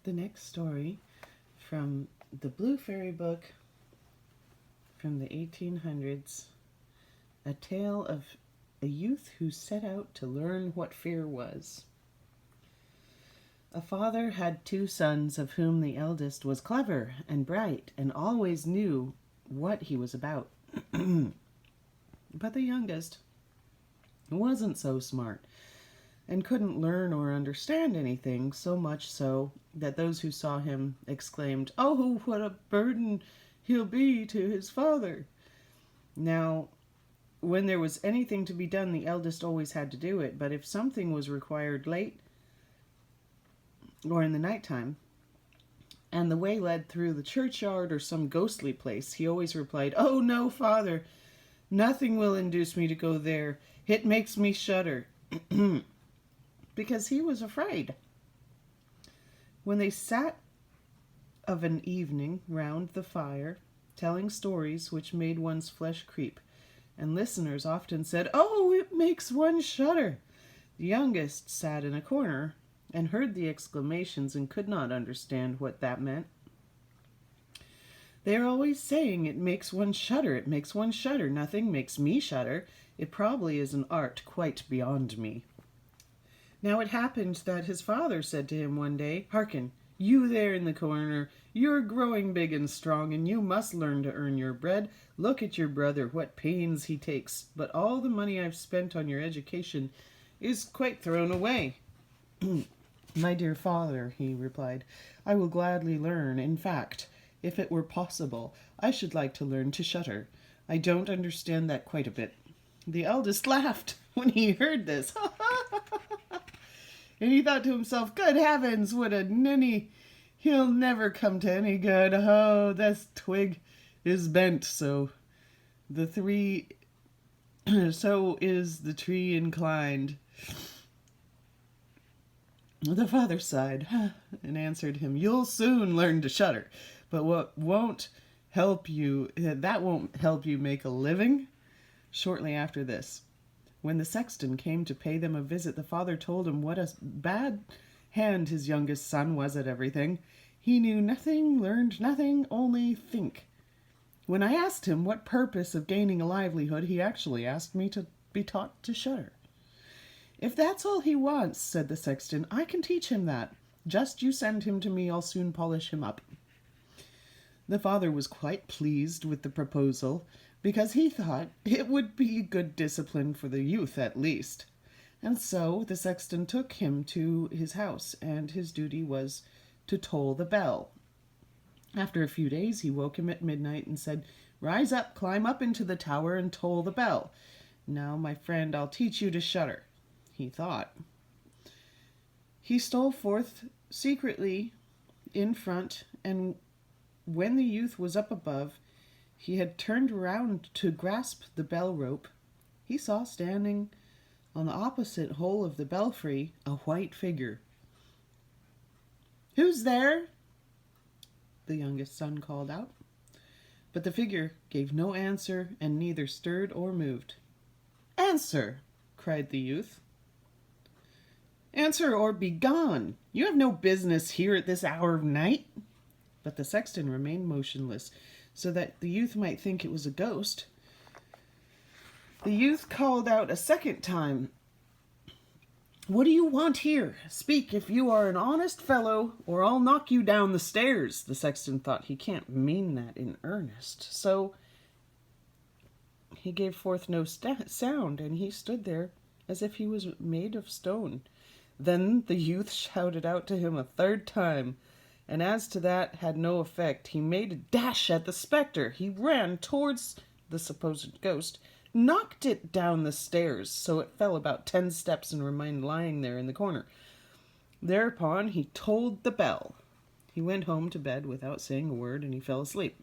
the next story from the Blue Fairy book from the 1800s, a tale of a youth who set out to learn what fear was. A father had 2 sons, of whom the eldest was clever and bright and always knew what he was about. But the youngest wasn't so smart and couldn't learn or understand anything, so much so that those who saw him exclaimed, "Oh, what a burden he'll be to his father." Now, when there was anything to be done, the eldest always had to do it, but if something was required late or in the nighttime, and the way led through the churchyard or some ghostly place, he always replied, "Oh, no, father, nothing will induce me to go there. It makes me shudder." Because he was afraid. When they sat of an evening round the fire, telling stories which made one's flesh creep, and listeners often said, "Oh, it makes one shudder," the youngest sat in a corner and heard the exclamations and could not understand what that meant. "They are always saying it makes one shudder, it makes one shudder. Nothing makes me shudder. It probably is an art quite beyond me." Now it happened that his father said to him one day, "Hearken, you there in the corner, you're growing big and strong, and you must learn to earn your bread. Look at your brother, what pains he takes, but all the money I've spent on your education is quite thrown away." "My dear father," he replied, "I will gladly learn. In fact, if it were possible, I should like to learn to shudder. I don't understand that quite a bit." The eldest laughed when he heard this. And he thought to himself, "Good heavens, what a ninny! He'll never come to any good. Oh, this twig is bent, so so is the tree inclined." The father sighed and answered him, "You'll soon learn to shudder, but that won't help you make a living." Shortly after this, when the sexton came to pay them a visit, the father told him what a bad hand his youngest son was at everything. He knew nothing, learned nothing, only think. When I asked him what purpose of gaining a livelihood, he actually asked me to be taught to shudder. "If that's all he wants," said the sexton, "I can teach him that. Just you send him to me, I'll soon polish him up." The father was quite pleased with the proposal, because he thought it would be good discipline for the youth at least. And so the sexton took him to his house, and his duty was to toll the bell. After a few days he woke him at midnight and said, "Rise up, climb up into the tower and toll the bell. Now, my friend, I'll teach you to shudder." He thought. He stole forth secretly in front, and when the youth was up above, he had turned round to grasp the bell rope. He saw standing on the opposite hole of the belfry a white figure. "Who's there?" the youngest son called out. But the figure gave no answer, and neither stirred or moved. "Answer!" cried the youth. "Answer or be gone. You have no business here at this hour of night." But the sexton remained motionless, so that the youth might think it was a ghost. The youth called out a second time, "What do you want here? Speak if you are an honest fellow, or I'll knock you down the stairs." The sexton thought, he can't mean that in earnest. So he gave forth no sound, and he stood there as if he was made of stone. Then the youth shouted out to him a third time, and as to that had no effect, he made a dash at the spectre. He ran towards the supposed ghost, knocked it down the stairs, so it fell about 10 steps and remained lying there in the corner. Thereupon he tolled the bell. He went home to bed without saying a word, and he fell asleep.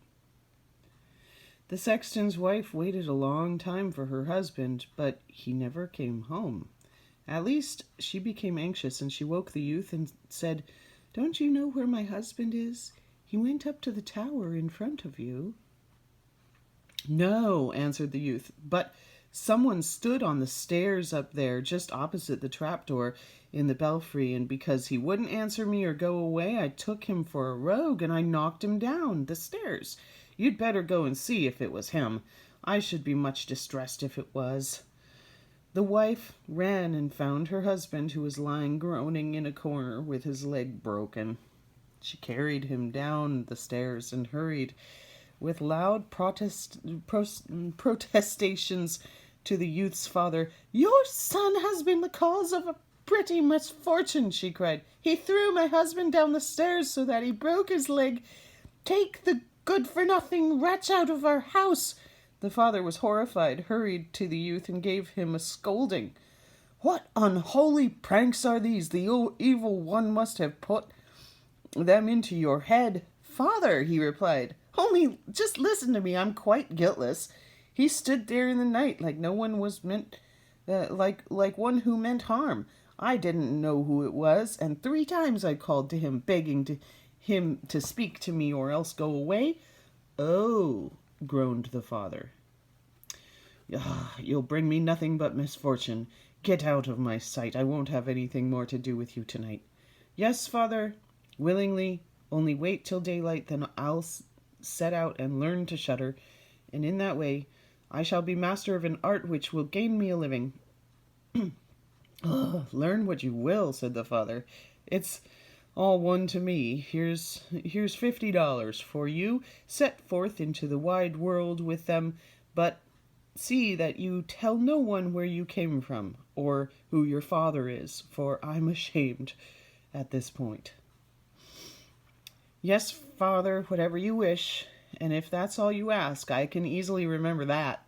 The sexton's wife waited a long time for her husband, but he never came home. At least she became anxious, and she woke the youth and said, "Don't you know where my husband is? He went up to the tower in front of you." "No," answered the youth, "but Someone stood on the stairs up there, just opposite the trapdoor in the belfry, and because he wouldn't answer me or go away, I took him for a rogue and I knocked him down the stairs. You'd better go and see if it was him. I should be much distressed if it was." The wife ran and found her husband, who was lying groaning in a corner with his leg broken. She carried him down the stairs and hurried with loud protestations to the youth's father. "Your son has been the cause of a pretty misfortune," she cried. "He threw my husband down the stairs so that he broke his leg. Take the good-for-nothing wretch out of our house." The father was horrified, hurried to the youth, and gave him a scolding. "What unholy pranks are these? The evil one must have put them into your head." "Father," he replied, "only just listen to me. I'm quite guiltless. He stood there in the night like no one was meant, like one who meant harm. I didn't know who it was, and 3 times I called to him, begging him to speak to me or else go away." "Oh," groaned the father, "you'll bring me nothing but misfortune. Get out of my sight. I won't have anything more to do with you tonight." "Yes, father, willingly. Only wait till daylight, then I'll set out and learn to shudder, and in that way I shall be master of an art which will gain me a living." "Learn what you will," said the father. "It's all one to me. Here's $50 for you. Set forth into the wide world with them, but see that you tell no one where you came from, or who your father is, for I'm ashamed at this point." "Yes, father, whatever you wish, and if that's all you ask, I can easily remember that."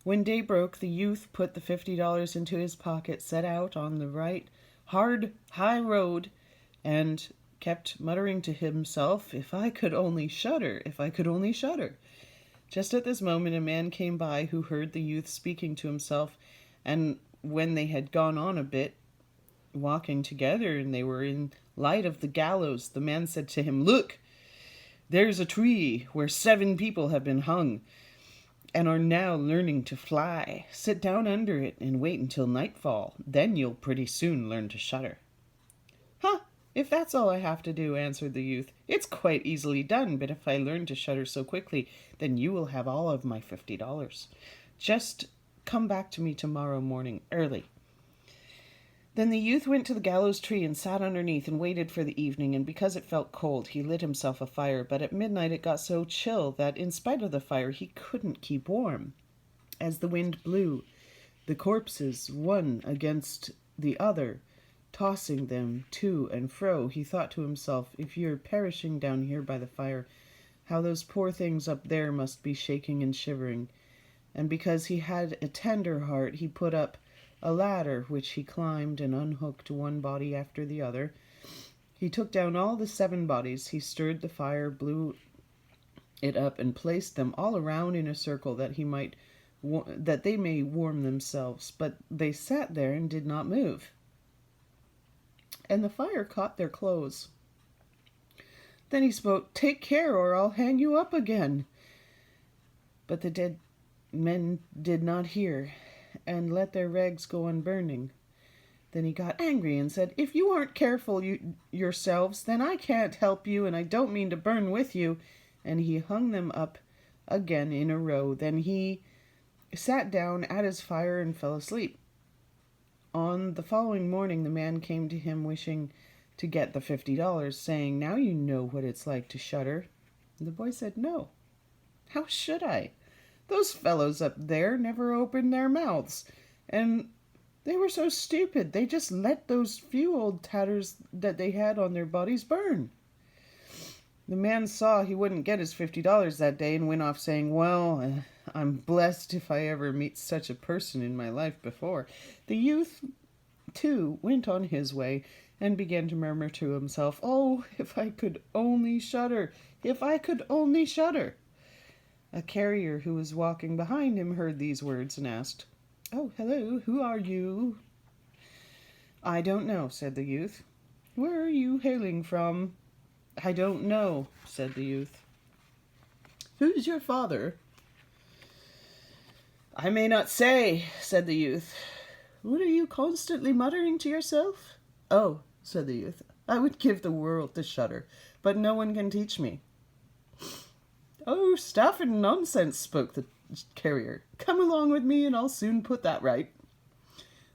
When day broke, the youth put the $50 into his pocket, set out on the right, hard, high road, and kept muttering to himself, "If I could only shudder, if I could only shudder." Just at this moment a man came by who heard the youth speaking to himself, and when they had gone on a bit, walking together, and they were in light of the gallows, the man said to him, "Look, there's a tree where 7 people have been hung and are now learning to fly. Sit down under it and wait until nightfall. Then you'll pretty soon learn to shudder." "Huh, if that's all I have to do," answered the youth, "it's quite easily done, but if I learn to shudder so quickly, then you will have all of my $50. Just come back to me tomorrow morning early." Then the youth went to the gallows tree and sat underneath and waited for the evening, and because it felt cold, he lit himself a fire, but at midnight it got so chill that, in spite of the fire, he couldn't keep warm. As the wind blew, the corpses, one against the other, tossing them to and fro, he thought to himself, "If you're perishing down here by the fire, how those poor things up there must be shaking and shivering." And because he had a tender heart, he put up a ladder, which he climbed and unhooked one body after the other. He took down all the 7 bodies. He stirred the fire, blew it up, and placed them all around in a circle that they may warm themselves. But they sat there and did not move, and the fire caught their clothes. Then he spoke, "Take care, or I'll hang you up again." But the dead men did not hear, and let their rags go on burning. Then he got angry and said, "If you aren't careful yourselves, then I can't help you, and I don't mean to burn with you." And he hung them up again in a row. Then he sat down at his fire and fell asleep. On the following morning the man came to him wishing to get the $50, saying, "Now you know what it's like to shudder." And the boy said, "No. How should I? Those fellows up there never opened their mouths, and they were so stupid. They just let those few old tatters that they had on their bodies burn." The man saw he wouldn't get his $50 that day and went off saying, "Well, I'm blessed if I ever meet such a person in my life before." The youth, too, went on his way and began to murmur to himself, "Oh, if I could only shudder! If I could only shudder!" A carrier who was walking behind him heard these words and asked, "Oh, hello, who are you?" "I don't know," said the youth. "Where are you hailing from?" "I don't know," said the youth. "Who's your father?" "I may not say," said the youth. "What are you constantly muttering to yourself?" "Oh," said the youth, "I would give the world to shudder, but no one can teach me." "Oh, stuff and nonsense," spoke the carrier. "Come along with me and I'll soon put that right."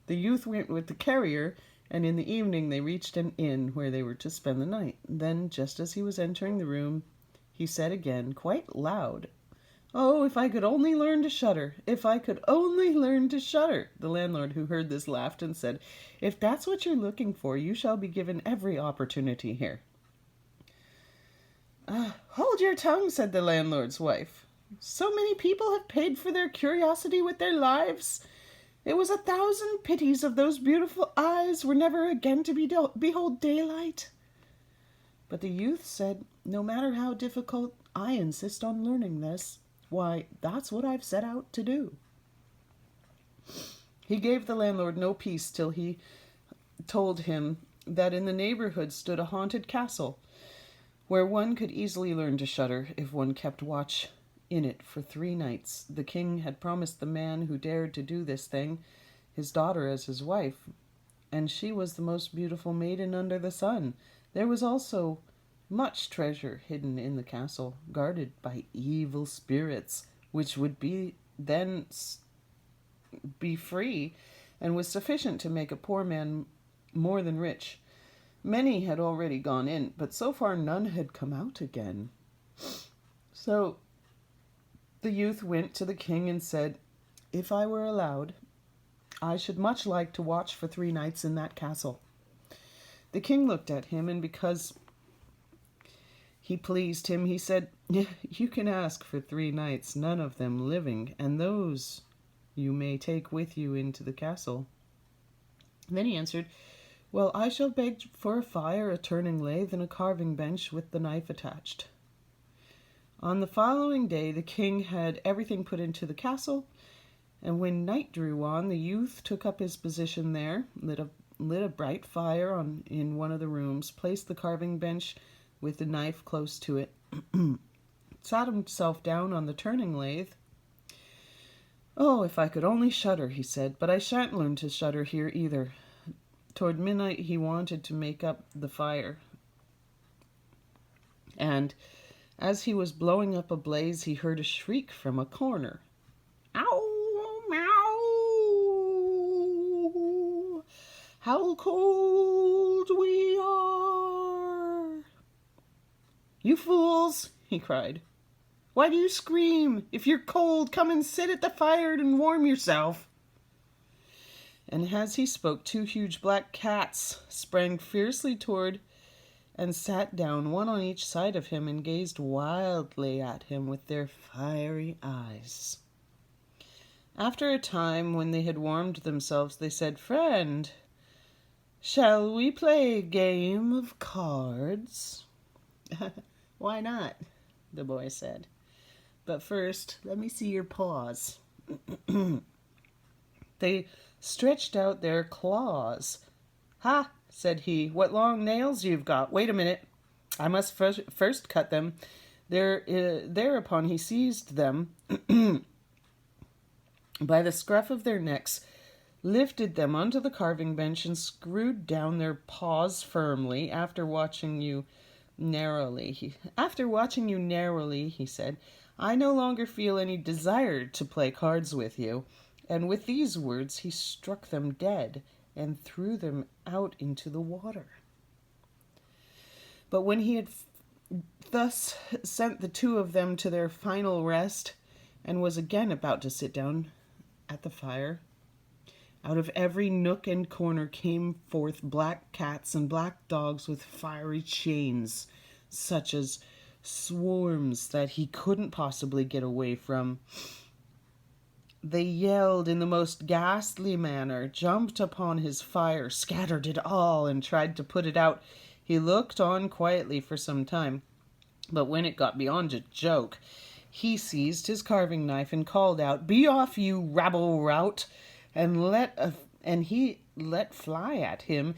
The youth went with the carrier, and in the evening they reached an inn where they were to spend the night. Then, just as he was entering the room, he said again, quite loud, "Oh, if I could only learn to shudder! If I could only learn to shudder!" The landlord, who heard this, laughed and said, "If that's what you're looking for, you shall be given every opportunity here." "Hold your tongue," said the landlord's wife. "So many people have paid for their curiosity with their lives. It was 1,000 pities of those beautiful eyes were never again to behold daylight." But the youth said, "No matter how difficult, I insist on learning this. Why, that's what I've set out to do." He gave the landlord no peace till he told him that in the neighborhood stood a haunted castle, where one could easily learn to shudder if one kept watch in it for 3 nights. The king had promised the man who dared to do this thing his daughter as his wife, and she was the most beautiful maiden under the sun. There was also much treasure hidden in the castle, guarded by evil spirits, which would be free, and was sufficient to make a poor man more than rich. Many had already gone in, but so far none had come out again. So the youth went to the king and said, "If I were allowed, I should much like to watch for 3 nights in that castle." The king looked at him, and because he pleased him, he said, "You can ask for 3 nights, none of them living, and those you may take with you into the castle." And then he answered, "Well, I shall beg for a fire, a turning lathe, and a carving bench with the knife attached." On the following day the king had everything put into the castle, and when night drew on, the youth took up his position there, lit a bright fire in one of the rooms, placed the carving bench with the knife close to it, sat himself down on the turning lathe. "Oh, if I could only shudder," he said, "but I shan't learn to shudder here either." Toward midnight he wanted to make up the fire, and as he was blowing up a blaze, he heard a shriek from a corner. "Ow, meow! How cold we are!" "You fools!" he cried. "Why do you scream? If you're cold, come and sit at the fire and warm yourself." And as he spoke, 2 huge black cats sprang fiercely toward and sat down, one on each side of him, and gazed wildly at him with their fiery eyes. After a time, when they had warmed themselves, they said, "Friend, shall we play a game of cards?" "Why not?" the boy said. "But first, let me see your paws." They stretched out their claws. "Ha!" said he, "what long nails you've got. Wait a minute, I must first cut them." Thereupon he seized them by the scruff of their necks, lifted them onto the carving bench, and screwed down their paws firmly. After watching you narrowly, he said, "I no longer feel any desire to play cards with you." And with these words he struck them dead and threw them out into the water. But when he had thus sent the 2 of them to their final rest, and was again about to sit down at the fire, out of every nook and corner came forth black cats and black dogs with fiery chains, such as swarms that he couldn't possibly get away from. They yelled in the most ghastly manner, jumped upon his fire, scattered it all, and tried to put it out. He looked on quietly for some time, but when it got beyond a joke, he seized his carving knife and called out, "Be off, you rabble-rout!" and he let fly at them.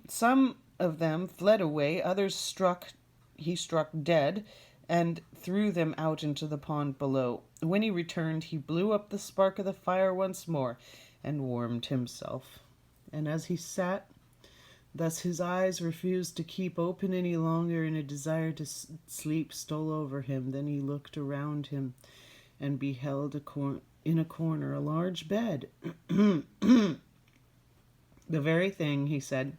Some of them fled away, others he struck dead. and threw them out into the pond below. When he returned, he blew up the spark of the fire once more and warmed himself. And as he sat, thus his eyes refused to keep open any longer, and a desire to sleep stole over him. Then he looked around him and beheld in a corner a large bed. The very thing, he said.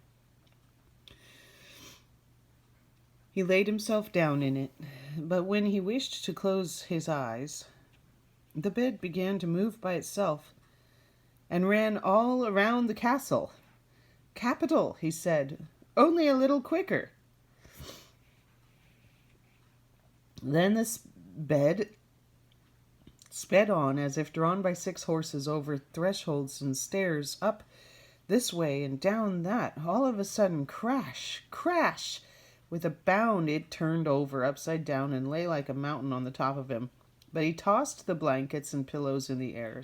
He laid himself down in it, but when he wished to close his eyes, the bed began to move by itself and ran all around the castle. "Capital," he said, "only a little quicker." Then this bed sped on as if drawn by 6 horses over thresholds and stairs, up this way and down that. All of a sudden, crash, crash! With a bound it turned over upside down and lay like a mountain on the top of him. But he tossed the blankets and pillows in the air,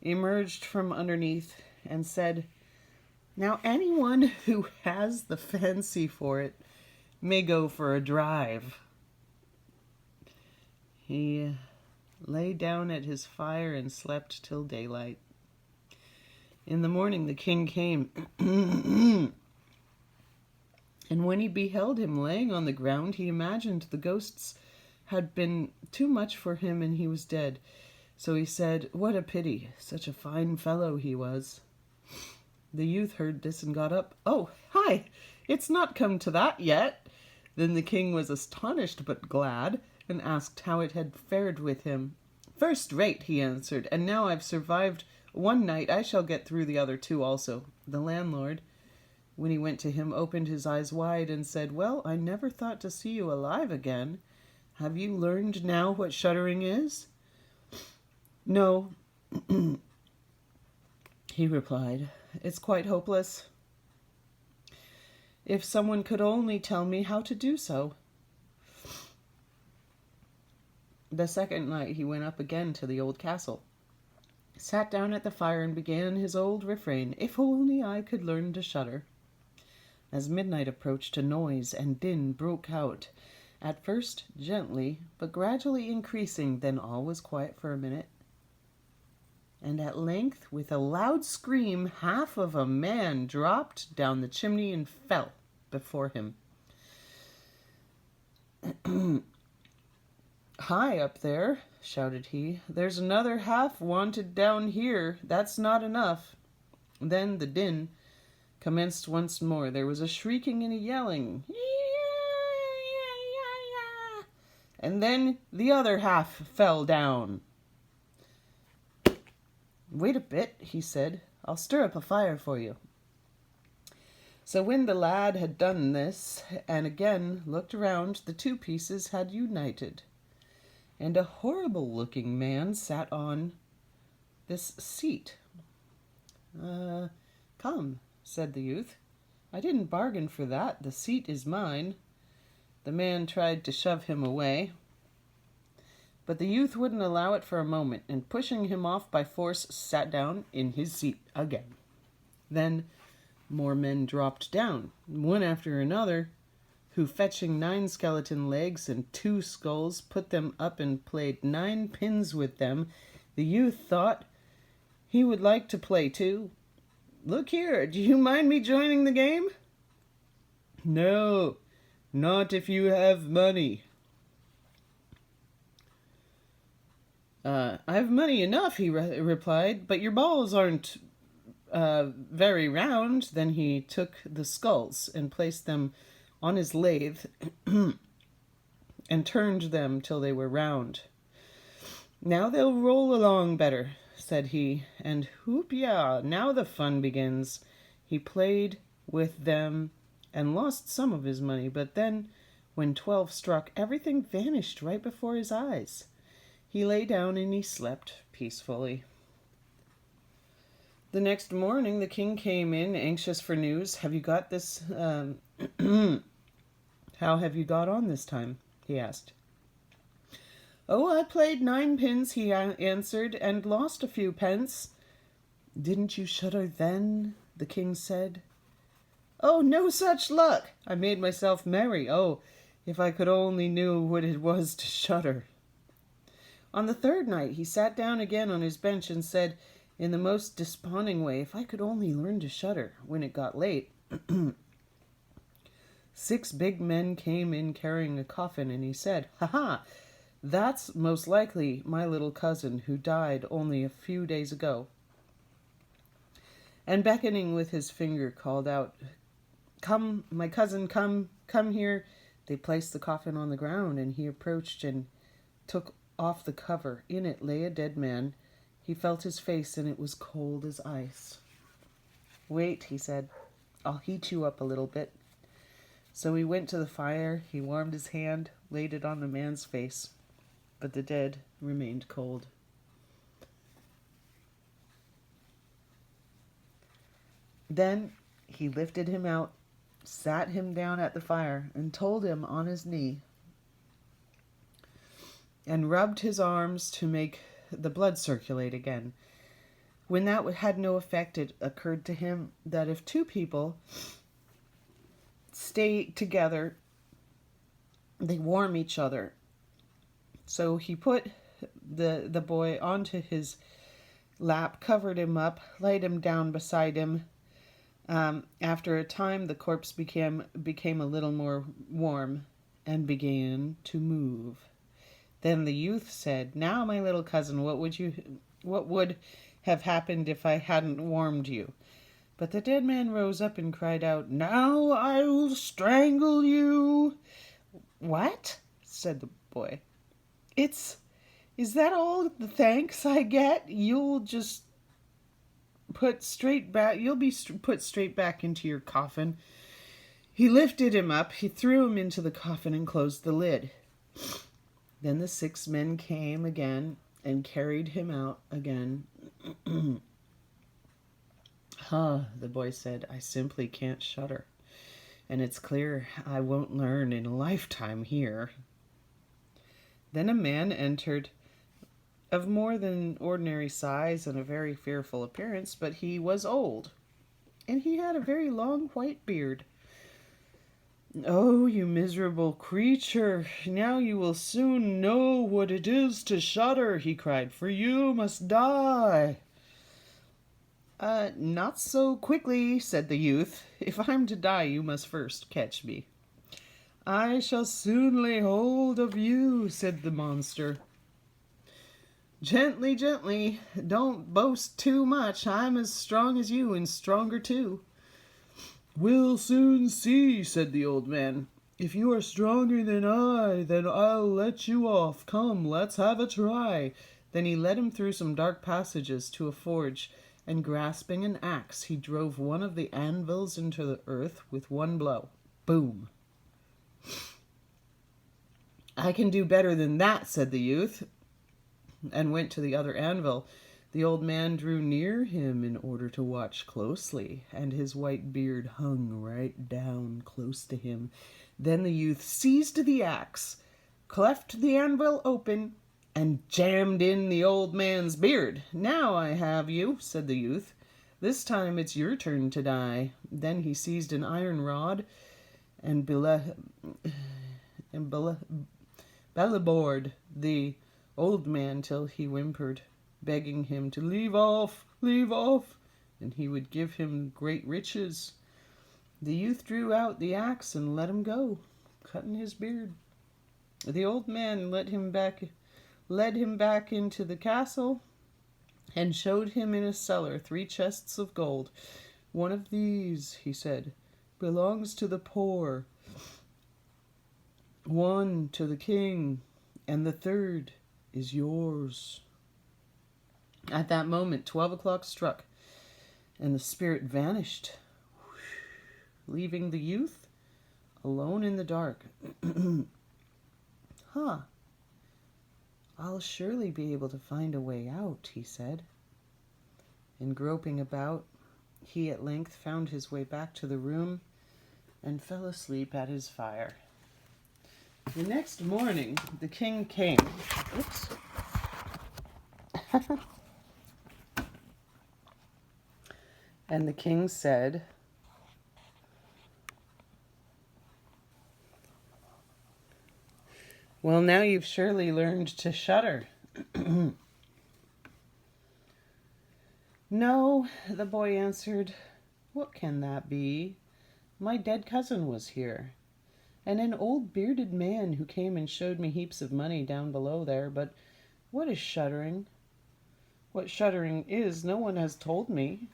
emerged from underneath, and said, "Now anyone who has the fancy for it may go for a drive." He lay down at his fire and slept till daylight. In the morning the king came, and when he beheld him laying on the ground, he imagined the ghosts had been too much for him and he was dead. So he said, "What a pity, such a fine fellow he was." The youth heard this and got up. "Oh, hi, it's not come to that yet." Then the king was astonished but glad, and asked how it had fared with him. "First rate," he answered, "and now I've survived one night, I shall get through the other 2 also." The landlord, when he went to him, opened his eyes wide and said, "Well, I never thought to see you alive again. Have you learned now what shuddering is?" "No," he replied. "It's quite hopeless. If someone could only tell me how to do so." The second night he went up again to the old castle, sat down at the fire and began his old refrain, "If only I could learn to shudder." As midnight approached, a noise and din broke out, at first gently, but gradually increasing. Then all was quiet for a minute, and at length, with a loud scream, half of a man dropped down the chimney and fell before him. "Hi, up there," shouted he. "There's another half wanted down here. That's not enough." Then the din commenced once more. There was a shrieking and a yelling, and then the other half fell down. "Wait a bit," he said. "I'll stir up a fire for you." So when the lad had done this, and again looked around, the 2 pieces had united, and a horrible-looking man sat on this seat. "Come," said the youth. "I didn't bargain for that. The seat is mine." The man tried to shove him away, but the youth wouldn't allow it for a moment, and pushing him off by force, sat down in his seat again. Then more men dropped down, one after another, who, fetching 9 skeleton legs and 2 skulls, put them up and played 9 pins with them. The youth thought he would like to play too. "Look here, do you mind me joining the game?" "No, not if you have money." "I've money enough," he replied, "but your balls aren't very round." Then he took the skulls and placed them on his lathe and turned them till they were round. "Now they'll roll along better," said he, and whoop-ya, now the fun begins. He played with them and lost some of his money, but then, when 12 struck, everything vanished right before his eyes. He lay down and he slept peacefully. The next morning the king came in, anxious for news. "Have you got this, how have you got on this time?" he asked. "Oh, I played 9 pins," he answered, "and lost a few pence." "Didn't you shudder then?" the king said. "Oh, no such luck. I made myself merry. Oh, If I could only knew what it was to shudder. On the third night he sat down again on his bench and said, in the most desponding way, if I could only learn to shudder. When it got late, 6 big men came in carrying a coffin, and he said, "Ha ha! That's most likely my little cousin who died only a few days ago." And beckoning with his finger, called out, "Come, my cousin, come here." They placed the coffin on the ground, and he approached and took off the cover. In it lay a dead man. He felt his face, and it was cold as ice. "Wait," he said, "I'll heat you up a little bit." So he went to the fire, he warmed his hand, laid it on the man's face, but the dead remained cold. Then he lifted him out, sat him down at the fire, and told him on his knee, and rubbed his arms to make the blood circulate again. When that had no effect, it occurred to him that if 2 people stay together, they warm each other. So he put the boy onto his lap, covered him up, laid him down beside him. After a time, the corpse became a little more warm and began to move. Then the youth said, "Now, my little cousin, what would have happened if I hadn't warmed you?" But the dead man rose up and cried out, "Now I will strangle you." "What?" said the boy. Is that all the thanks I get? You'll be put straight back into your coffin." He lifted him up, he threw him into the coffin and closed the lid. Then the 6 men came again and carried him out again. The boy said, "I simply can't shudder, and it's clear I won't learn in a lifetime here." Then a man entered, of more than ordinary size and a very fearful appearance, but he was old, and he had a very long white beard. "Oh, you miserable creature, now you will soon know what it is to shudder," he cried, "for you must die." Not so quickly," said the youth. "If I'm to die, you must first catch me." "I shall soon lay hold of you," said the monster. "Gently, gently. Don't boast too much. I'm as strong as you and stronger too." "We'll soon see," said the old man. "If you are stronger than I, then I'll let you off. Come, let's have a try." Then he led him through some dark passages to a forge, and grasping an axe, he drove one of the anvils into the earth with one blow. Boom! "I can do better than that," said the youth, and went to the other anvil. The old man drew near him in order to watch closely, and his white beard hung right down close to him. Then the youth seized the axe, cleft the anvil open, and jammed in the old man's beard. "Now I have you," said the youth. "This time it's your turn to die." Then he seized an iron rod and belaboured the old man till he whimpered, begging him to leave off, and he would give him great riches. The youth drew out the axe and let him go, cutting his beard. The old man led him back into the castle, and showed him in a cellar 3 chests of gold. "One of these," he said, "belongs to the poor, 1 to the king, and the 3rd is yours." At that moment 12 o'clock struck, and the spirit vanished, leaving the youth alone in the dark. "I'll surely be able to find a way out," he said. And groping about, he at length found his way back to the room and fell asleep at his fire. The next morning, the king came. Oops. And the king said, Well, now you've surely learned to shudder. No, the boy answered. What can that be? My dead cousin was here, and an old bearded man who came and showed me heaps of money down below there. But what is shuddering? What shuddering is, no one has told me.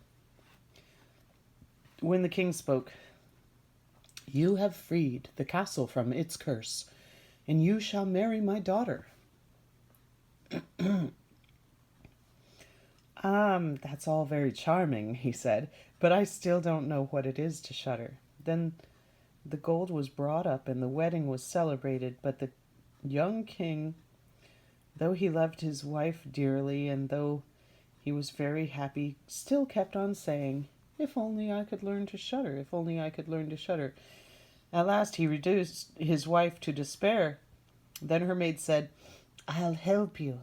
When the king spoke, you have freed the castle from its curse, and you shall marry my daughter. That's all very charming, he said, but I still don't know what it is to shudder. Then the gold was brought up and the wedding was celebrated, but the young king, though he loved his wife dearly and though he was very happy, still kept on saying, if only I could learn to shudder, if only I could learn to shudder. At last he reduced his wife to despair. Then her maid said, I'll help you.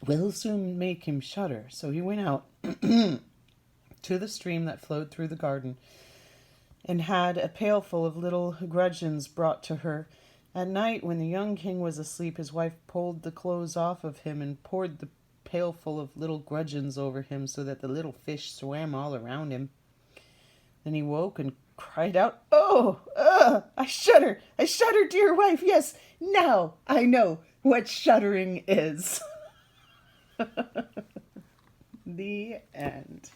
We'll soon make him shudder. So he went out to the stream that flowed through the garden and had a pailful of little gudgeons brought to her. At night, when the young king was asleep, his wife pulled the clothes off of him and poured the pailful of little gudgeons over him so that the little fish swam all around him. Then he woke and cried out, I shudder, dear wife. Yes, now I know what shuddering is. The end.